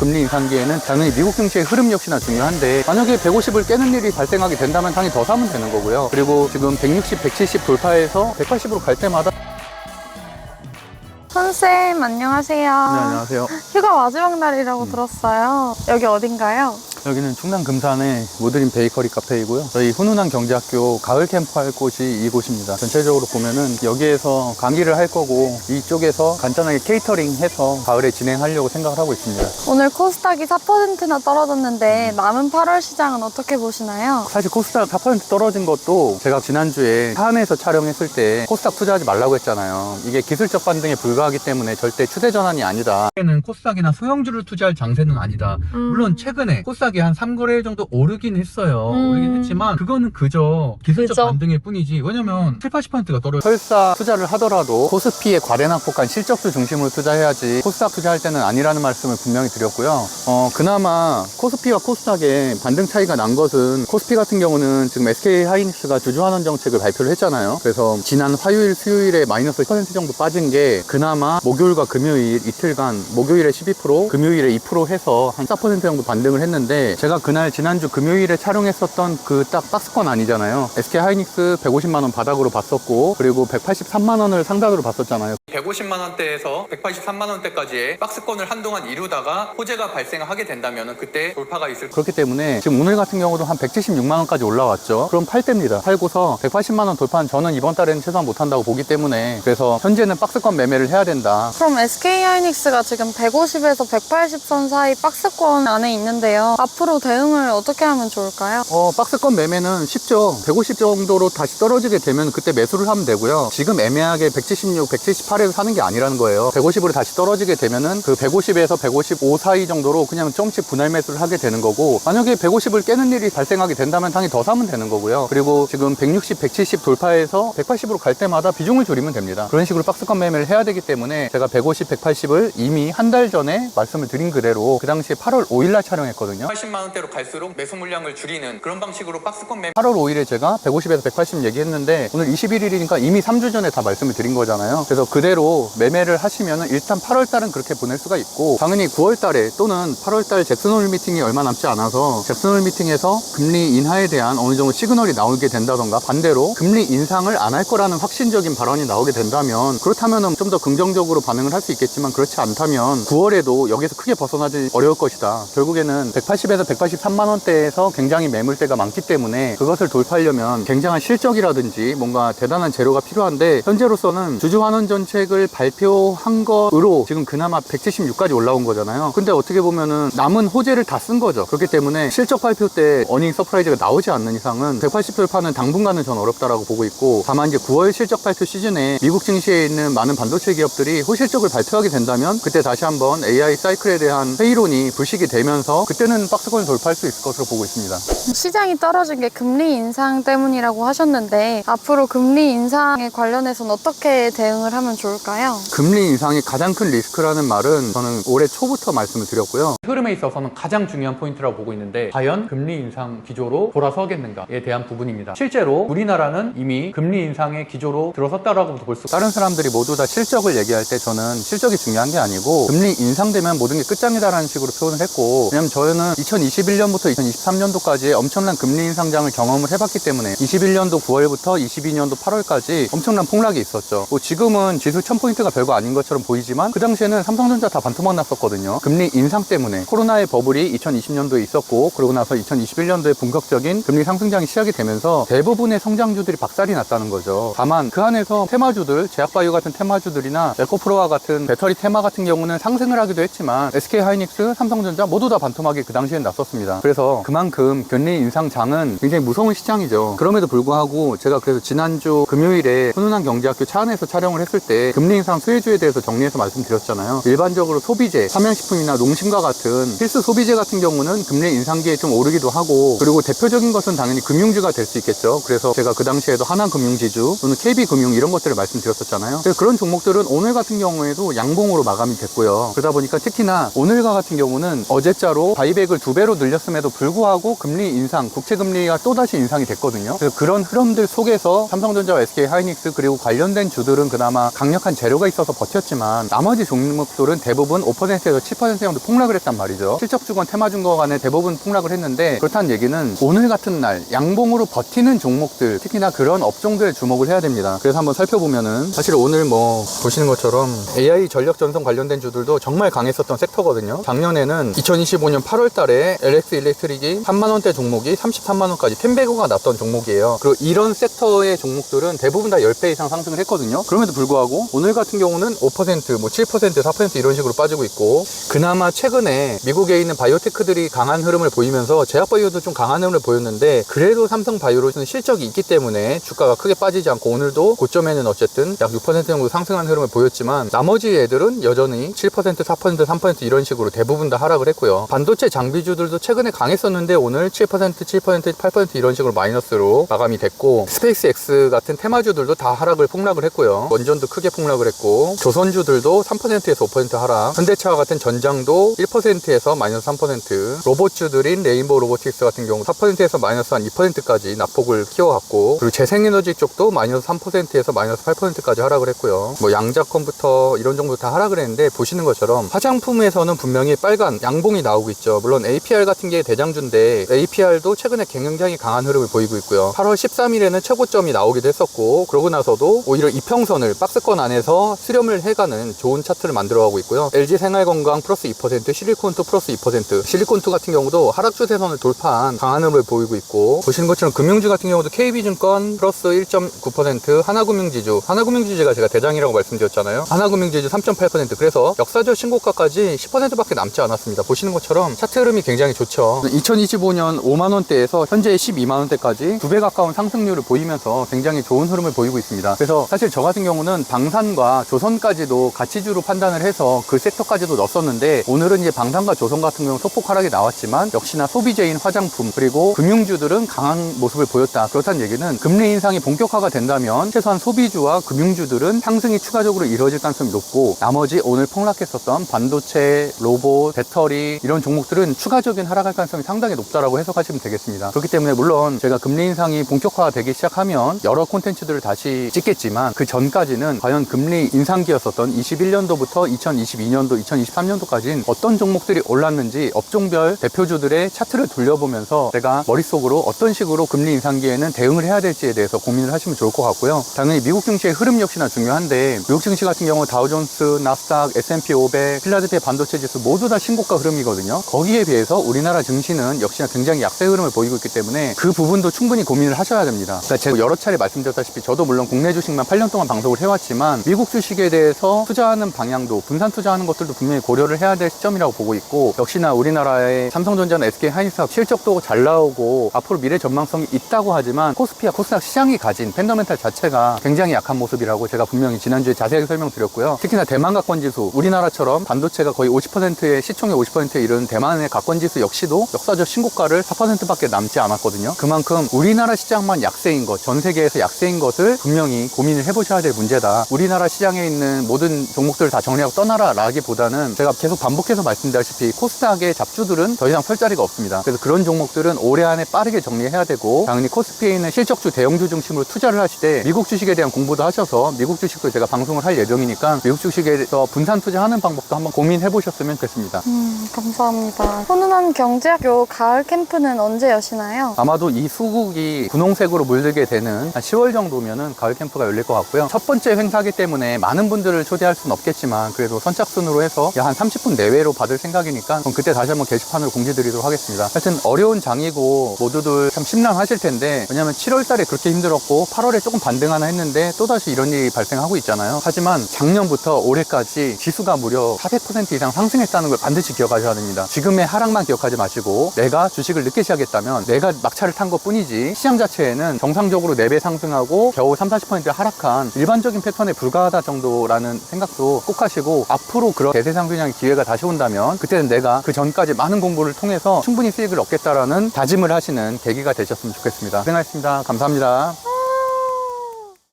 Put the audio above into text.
금리 인상기에는 당연히 미국 증시의 흐름 역시나 중요한데, 만약에 150을 깨는 일이 발생하게 된다면 당연히 더 사면 되는 거고요. 그리고 지금 160, 170 돌파해서 180으로 갈 때마다. 선쌤 안녕하세요. 네, 안녕하세요. 휴가 마지막 날이라고 들었어요. 여기 어딘가요? 여기는 충남 금산의 모드린 베이커리 카페이고요. 저희 훈훈한 경제학교 가을 캠프 할 곳이 이곳입니다. 전체적으로 보면은 여기에서 강의를 할 거고, 이쪽에서 간단하게 케이터링 해서 가을에 진행하려고 생각을 하고 있습니다. 오늘 코스닥이 4%나 떨어졌는데 남은 8월 시장은 어떻게 보시나요? 사실 코스닥 4% 떨어진 것도 제가 지난주에 사안에서 촬영했을 때 코스닥 투자하지 말라고 했잖아요. 이게 기술적 반등에 불과하기 때문에 절대 추세 전환이 아니다. 는 코스닥이나 소형주를 투자할 장세는 아니다. 물론 최근에 코스닥이 한 3거래일 정도 오르긴 했어요. 오르긴 했지만 그거는 그저 기술적 그죠? 반등일 뿐이지, 왜냐면 7, 80%가 떨어져. 설사 투자를 하더라도 코스피의 과대낙폭한 실적주 중심으로 투자해야지 코스닥 투자할 때는 아니라는 말씀을 분명히 드렸고요. 그나마 코스피와 코스닥의 반등 차이가 난 것은, 코스피 같은 경우는 지금 SK하이닉스가 주주환원 정책을 발표를 했잖아요. 그래서 지난 화요일, 수요일에 마이너스 10% 정도 빠진 게 그나마 목요일과 금요일 이틀간, 목요일에 12%, 금요일에 2% 해서 한 4% 정도 반등을 했는데, 제가 그날 지난주 금요일에 촬영했었던 그 딱 박스권 아니잖아요. SK하이닉스 150만원 바닥으로 봤었고, 그리고 183만원을 상단으로 봤었잖아요. 150만원대에서 183만원대까지의 박스권을 한동안 이루다가 호재가 발생하게 된다면 그때 돌파가 있을. 그렇기 때문에 지금 오늘 같은 경우도 한 176만원까지 올라왔죠. 그럼 팔 때입니다. 팔고서 180만원 돌파는 저는 이번 달에는 최소한 못한다고 보기 때문에, 그래서 현재는 박스권 매매를 해야 된다. 그럼 SK하이닉스가 지금 150에서 180선 사이 박스권 안에 있는데요. 앞으로 대응을 어떻게 하면 좋을까요? 박스권 매매는 쉽죠. 150 정도로 다시 떨어지게 되면 그때 매수를 하면 되고요. 지금 애매하게 176, 178에서 사는 게 아니라는 거예요. 150으로 다시 떨어지게 되면은 그 150에서 155 사이 정도로 그냥 점씩 분할 매수를 하게 되는 거고, 만약에 150을 깨는 일이 발생하게 된다면 당연히 더 사면 되는 거고요. 그리고 지금 160, 170 돌파해서 180으로 갈 때마다 비중을 줄이면 됩니다. 그런 식으로 박스권 매매를 해야 되기 때문에 제가 150, 180을 이미 한 달 전에 말씀을 드린 그대로 그 당시에 8월 5일날 촬영했거든요. 80만원대로 갈수록 매수 물량을 줄이는 그런 방식으로 박스권 매매. 8월 5일에 제가 150에서 180 얘기했는데 오늘 21일이니까 이미 3주 전에 다 말씀을 드린 거잖아요. 그래서 그대로 매매를 하시면은 일단 8월 달은 그렇게 보낼 수가 있고, 당연히 9월 달에 또는 8월 달 잭슨홀 미팅이 얼마 남지 않아서 잭슨홀 미팅에서 금리 인하에 대한 어느 정도 시그널이 나오게 된다던가, 반대로 금리 인상을 안 할 거라는 확신적인 발언이 나오게 된다면, 그렇다면은 좀 더 긍정적으로 반응을 할 수 있겠지만, 그렇지 않다면 9월에도 여기서 크게 벗어나지 어려울 것이다. 결국에는 180에서 183만원대에서 굉장히 매물대가 많기 때문에 그것을 돌파하려면 굉장한 실적이라든지 뭔가 대단한 재료가 필요한데, 현재로서는 주주환원 정책을 발표한 거로 지금 그나마 176까지 올라온 거잖아요. 근데 어떻게 보면은 남은 호재를 다 쓴 거죠. 그렇기 때문에 실적 발표 때 어닝 서프라이즈가 나오지 않는 이상은 180 돌파는 당분간은 전 어렵다라고 보고 있고, 다만 이제 9월 실적 발표 시즌에 미국 증시에 있는 많은 반도체 기업들이 호실적을 발표하게 된다면 그때 다시 한번 AI 사이클에 대한 회의론이 불식이 되면서 그때는 박스권을 돌파할 수 있을 것으로 보고 있습니다. 시장이 떨어진 게 금리 인상 때문이라고 하셨는데, 앞으로 금리 인상에 관련해서는 어떻게 대응을 하면 좋을까요? 금리 인상이 가장 큰 리스크라는 말은 저는 올해 초부터 말씀을 드렸고요. 흐름에 있어서는 가장 중요한 포인트라고 보고 있는데, 과연 금리 인상 기조로 돌아서겠는가에 대한 부분입니다. 실제로 우리나라는 이미 금리 인상의 기조로 들어섰다라고 볼 수. 다른 사람들이 모두 다 실적을 얘기할 때 저는 실적이 중요한 게 아니고 금리 인상되면 모든 게 끝장이다라는 식으로 표현을 했고, 왜냐면 저는 2021년부터 2023년도까지 엄청난 금리 인상장을 경험을 해봤기 때문에 21년도 9월부터 22년도 8월까지 엄청난 폭락이 있었죠. 지금은 지수 1000포인트가 별거 아닌 것처럼 보이지만 그 당시에는 삼성전자 다 반토막 났었거든요. 금리 인상 때문에. 코로나의 버블이 2020년도에 있었고, 그러고 나서 2021년도에 본격적인 금리 상승장이 시작이 되면서 대부분의 성장주들이 박살이 났다는 거죠. 다만 그 안에서 테마주들, 제약바이오 같은 테마주들이나 에코프로와 같은 배터리 테마 같은 경우는 상승을 하기도 했지만 SK하이닉스, 삼성전자 모두 다 반토막이 그 당시엔 났었습니다. 그래서 그만큼 금리 인상장은 굉장히 무서운 시장이죠. 그럼에도 불구하고 제가 그래서 지난주 금요일에 훈훈한 경제학교 차 안에서 촬영을 했을 때 금리 인상 수혜주에 대해서 정리해서 말씀드렸잖아요. 일반적으로 소비재, 삼양식품이나 농심과 같은 필수 소비재 같은 경우는 금리 인상기에 좀 오르기도 하고, 그리고 대표적인 것은 당연히 금융주가 될 수 있겠죠. 그래서 제가 그 당시에도 하나금융지주 또는 KB금융 이런 것들을 말씀드렸었잖아요. 그래서 그런 종목들은 오늘 같은 경우에도 양봉으로 마감이 됐고요. 그러다 보니까 특히나 오늘과 같은 경우는 어제자로 바이백을 2배로 늘렸음에도 불구하고 금리 인상, 국채금리가 또다시 인상이 됐거든요. 그래서 그런 흐름들 속에서 삼성전자와 SK하이닉스 그리고 관련된 주들은 그나마 강력한 재료가 있어서 버텼지만 나머지 종목들은 대부분 5%에서 7% 정도 폭락을 했단 말이죠. 실적주건 테마중거 간에 대부분 폭락을 했는데, 그렇다는 얘기는 오늘 같은 날 양봉으로 버티는 종목들, 특히나 그런 업종들에 주목을 해야 됩니다. 그래서 한번 살펴보면은 사실 오늘 뭐 보시는 것처럼 AI 전력 전송 관련된 주들도 정말 강했었던 섹터거든요. 작년에는 2025년 8월 달에 LX 일렉트릭이 3만원대 종목이 33만원까지 10배가 났던 종목이에요. 그리고 이런 섹터의 종목들은 대부분 다 10배 이상 상승을 했거든요. 그럼에도 불구하고 오늘 같은 경우는 5%, 뭐 7%, 4% 이런 식으로 빠지고 있고, 그나마 최근에 미국에 있는 바이오테크들이 강한 흐름을 보이면서 제약바이오도 좀 강한 흐름을 보였는데, 그래도 삼성바이오로는 실적이 있기 때문에 주가가 크게 빠지지 않고 오늘도 고점에는 어쨌든 약 6% 정도 상승한 흐름을 보였지만, 나머지 애들은 여전히 7%, 4%, 3% 이런 식으로 대부분 다 하락을 했고요. 반도체 장비주들도 최근에 강했었는데 오늘 7%, 7%, 8% 이런 식으로 마이너스로 마감이 됐고, 스페이스X 같은 테마주들도 다 하락을 폭락을 했고요. 원전도 크게 폭락을 했고, 조선주들도 3%에서 5% 하락, 현대차와 같은 전장도 1%에서 마이너스 3%, 로봇주들인 레인보우 로보틱스 같은 경우 4%에서 마이너스 한 2%까지 낙폭을 키워갔고, 그리고 재생에너지 쪽도 마이너스 3%에서 마이너스 8%까지 하락을 했고요. 뭐 양자 컴퓨터 이런 정도 다 하락을 했는데, 보시는 것처럼 화장품에서는 분명히 빨간 양봉이 나오고 있죠. 물론 APR 같은 게 대장주인데 APR도 최근에 굉장히 강한 흐름을 보이고 있고요. 8월 13일에는 최고점이 나오기도 했었고, 그러고 나서도 오히려 이평선을 박스권 안에서 수렴을 해가는 좋은 차트를 만들어가고 있고요. LG생활건강 플러스 2%, 실리콘투 플러스 2%, 실리콘투 같은 경우도 하락 추세선을 돌파한 강한 흐름을 보이고 있고, 보시는 것처럼 금융주 같은 경우도 KB증권 플러스 1.9%, 하나금융지주가 제가 대장이라고 말씀드렸잖아요. 하나금융지주 3.8%, 그래서 역사적 신고가까지 10%밖에 남지 않았습니다. 보시는 것처럼 차트 흐름이 굉장히 좋죠. 2025년 5만원대에서 현재 12만원대까지 2배 가까운 상승률을 보이면서 굉장히 좋은 흐름을 보이고 있습니다. 그래서 사실 저 같은 경우는 방산과 조선까지도 가치주로 판단을 해서 그 섹터까지도 넣었었는데, 오늘은 이제 방산과 조선 같은 경우 소폭 하락이 나왔지만 역시나 소비재인 화장품 그리고 금융주들은 강한 모습을 보였다. 그렇다는 얘기는 금리 인상이 본격화가 된다면 최소한 소비주와 금융주들은 상승이 추가적으로 이루어질 가능성이 높고, 나머지 오늘 폭락했었던 반도체, 로봇, 배터리 이런 종목들은 추가적인 하락할 가능성이 상당히 높다라고 해석하시면 되겠습니다. 그렇기 때문에 물론 제가 금리 인상이 본격화되기 시작하면 여러 콘텐츠들을 다시 찍겠지만, 그 전까지는 과연 금리 인상기였었던 21년도부터 2022년도, 2023년도까지는 어떤 종목들이 올랐는지 업종별 대표주들의 차트를 돌려보면서 제가 머릿속으로 어떤 식으로 금리 인상기에는 대응을 해야 될지에 대해서 고민을 하시면 좋을 것 같고요. 당연히 미국 증시의 흐름 역시나 중요한데, 미국 증시 같은 경우 다우존스, 나스닥, S&P 500, 필라델피아 반도체 지수 모두 다 신고가 흐름이거든요. 거기에 비해서 우리나라 증시는 역시나 굉장히 약세 흐름을 보이고 있기 때문에 그 부분도 충분히 고민을 하셔야 됩니다. 그러니까 제가 여러 차례 말씀드렸다시피 저도 물론 국내 주식만 8년 동안 방송을 해왔지만 미국 주식에 대해서 투자하는 방향도, 분산 투자하는 것들도 분명히 고려를 해야 될 시점이라고 보고 있고, 역시나 우리나라의 삼성전자나 SK하이닉스 실적도 잘 나오고 앞으로 미래 전망성이 있다고 하지만 코스피와 코스닥 시장이 가진 펀더멘탈 자체가 굉장히 약한 모습이라고 제가 분명히 지난주에 자세하게 설명드렸고요. 특히나 대만 가권지수, 우리나라처럼 반도체가 거의 50%의 시총의 50%에 이르는 대만의 가권지수 역시도 역사적 신고가를 4%밖에 남지 않았거든요. 그만큼 우리나라 시장만 약세인 것, 전 세계에서 약세인 것을 분명히 고민을 해보셔야 될 문제다. 우리나라 시장에 있는 모든 종목들을 다 정리하고 떠나라 라기보다는 제가 계속 반복해서 말씀드렸다시피 코스닥의 잡주들은 더 이상 설 자리가 없습니다. 그래서 그런 종목들은 올해 안에 빠르게 정리해야 되고, 당연히 코스피에 있는 실적주 대형주 중심으로 투자를 하시되 미국 주식에 대한 공부도 하셔서, 미국 주식도 제가 방송을 할 예정이니까 미국 주식에서 분산 투자하는 방법도 한번 고민해 보셨으면 좋겠습니다. 감사합니다. 훈훈한 경제학교 가을 캠프는 언제 여시나요? 아마도 이 수국이 분홍색으로 물들게 되는 한 10월 정도면은 가을 캠프가 열릴 것 같고요. 첫 번째 행사기 때문에 많은 분들을 초대할 수는 없겠지만 그래도 선착순으로 해서 한 30분 내외로 받을 생각이니까 그럼 그때 다시 한번 게시판으로 공지드리도록 하겠습니다. 하여튼 어려운 장이고 모두들 참 심란하실 텐데, 왜냐면 7월 달에 그렇게 힘들었고 8월에 조금 반등 하나 했는데 또다시 이런 일이 발생하고 있잖아요. 하지만 작년부터 올해까지 지수가 무려 400% 이상 상승했다는 걸 반드시 기억하셔야 됩니다. 지금의 하락만 기억하지 마시고, 내가 주식을 늦게 시작했다면 내가 막차를 탄 것 뿐이지 시장 자체에는 정상적으로 4배 상승하고 겨우 30-40% 하락한 일반적인 패턴에 불과하다 정도라는 생각도 꼭 하시고, 앞으로 그런 대세 상승량의 기회가 다시 온다면 그때는 내가 그 전까지 많은 공부를 통해서 충분히 수익을 얻겠다라는 다짐을 하시는 계기가 되셨으면 좋겠습니다. 고생하셨습니다. 감사합니다.